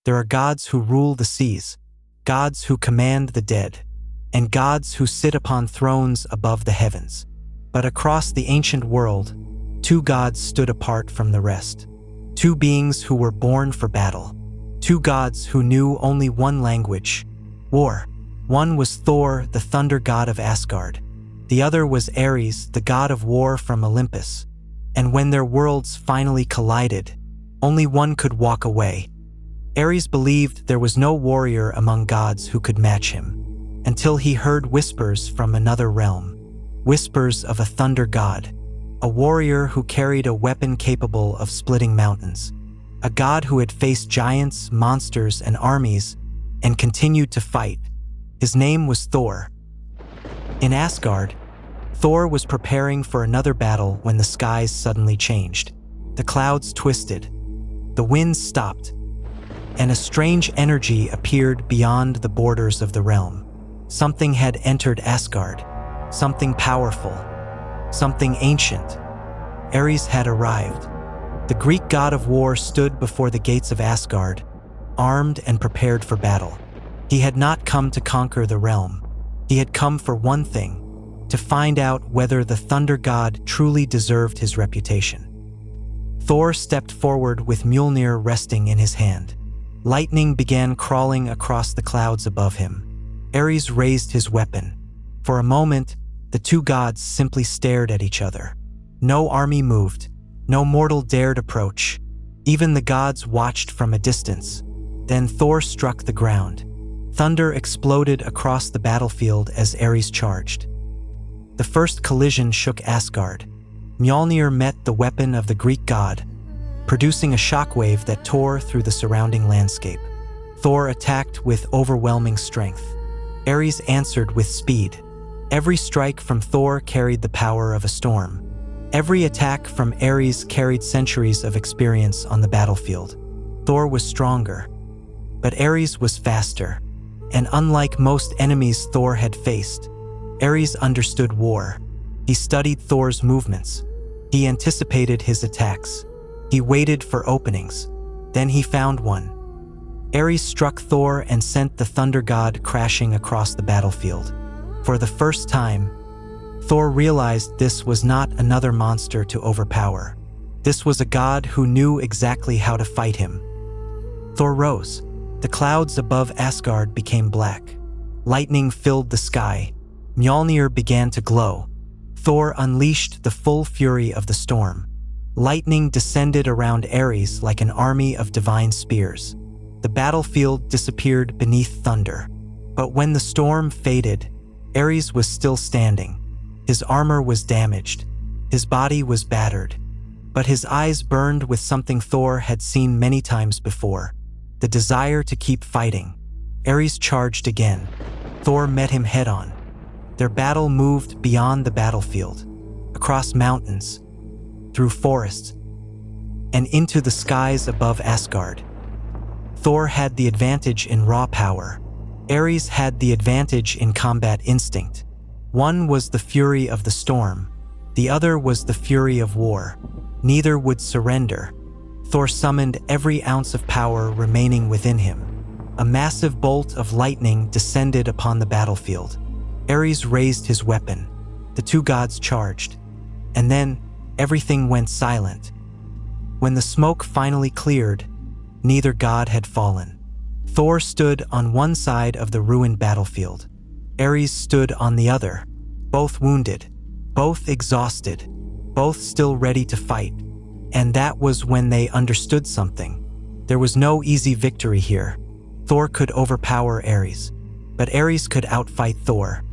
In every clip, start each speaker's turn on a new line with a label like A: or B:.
A: There are gods who rule the seas, gods who command the dead, and gods who sit upon thrones above the heavens. But across the ancient world, two gods stood apart from the rest. Two beings who were born for battle. Two gods who knew only one language: war. One was Thor, the thunder god of Asgard. The other was Ares, the god of war from Olympus. And when their worlds finally collided, only one could walk away. Ares believed there was no warrior among gods who could match him, until he heard whispers from another realm. Whispers of a thunder god, a warrior who carried a weapon capable of splitting mountains. A god who had faced giants, monsters, and armies, and continued to fight. His name was Thor. In Asgard, Thor was preparing for another battle when the skies suddenly changed. The clouds twisted, the winds stopped, and a strange energy appeared beyond the borders of the realm. Something had entered Asgard, something powerful, something ancient. Ares had arrived. The Greek god of war stood before the gates of Asgard, armed and prepared for battle. He had not come to conquer the realm. He had come for one thing: to find out whether the thunder god truly deserved his reputation. Thor stepped forward with Mjolnir resting in his hand. Lightning began crawling across the clouds above him. Ares raised his weapon. For a moment, the two gods simply stared at each other. No army moved. No mortal dared approach. Even the gods watched from a distance. Then Thor struck the ground. Thunder exploded across the battlefield as Ares charged. The first collision shook Asgard. Mjolnir met the weapon of the Greek god, producing a shockwave that tore through the surrounding landscape. Thor attacked with overwhelming strength. Ares answered with speed. Every strike from Thor carried the power of a storm. Every attack from Ares carried centuries of experience on the battlefield. Thor was stronger, but Ares was faster. And unlike most enemies Thor had faced, Ares understood war. He studied Thor's movements. He anticipated his attacks. He waited for openings. Then he found one. Ares struck Thor and sent the thunder god crashing across the battlefield. For the first time, Thor realized this was not another monster to overpower. This was a god who knew exactly how to fight him. Thor rose. The clouds above Asgard became black. Lightning filled the sky. Mjolnir began to glow. Thor unleashed the full fury of the storm. Lightning descended around Ares like an army of divine spears. The battlefield disappeared beneath thunder. But when the storm faded, Ares was still standing. His armor was damaged. His body was battered. But his eyes burned with something Thor had seen many times before: the desire to keep fighting. Ares charged again. Thor met him head-on. Their battle moved beyond the battlefield, across mountains, through forests, and into the skies above Asgard. Thor had the advantage in raw power. Ares had the advantage in combat instinct. One was the fury of the storm. The other was the fury of war. Neither would surrender. Thor summoned every ounce of power remaining within him. A massive bolt of lightning descended upon the battlefield. Ares raised his weapon. The two gods charged. And then, everything went silent. When the smoke finally cleared, neither god had fallen. Thor stood on one side of the ruined battlefield. Ares stood on the other, both wounded, both exhausted, both still ready to fight. And that was when they understood something. There was no easy victory here. Thor could overpower Ares, but Ares could outfight Thor.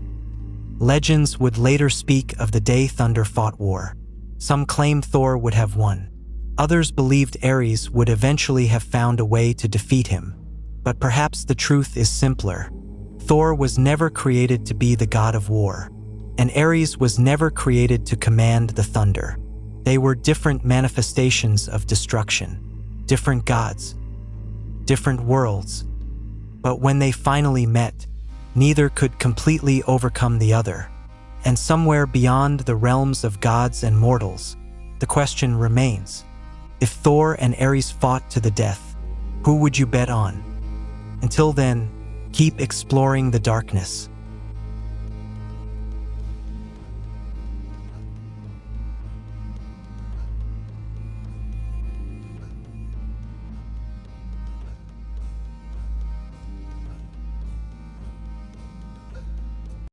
A: Legends would later speak of the day Thunder fought war. Some claimed Thor would have won. Others believed Ares would eventually have found a way to defeat him. But perhaps the truth is simpler. Thor was never created to be the god of war, and Ares was never created to command the thunder. They were different manifestations of destruction, different gods, different worlds. But when they finally met, neither could completely overcome the other. And somewhere beyond the realms of gods and mortals, the question remains: if Thor and Ares fought to the death, Who would you bet on? Until then, keep exploring the darkness.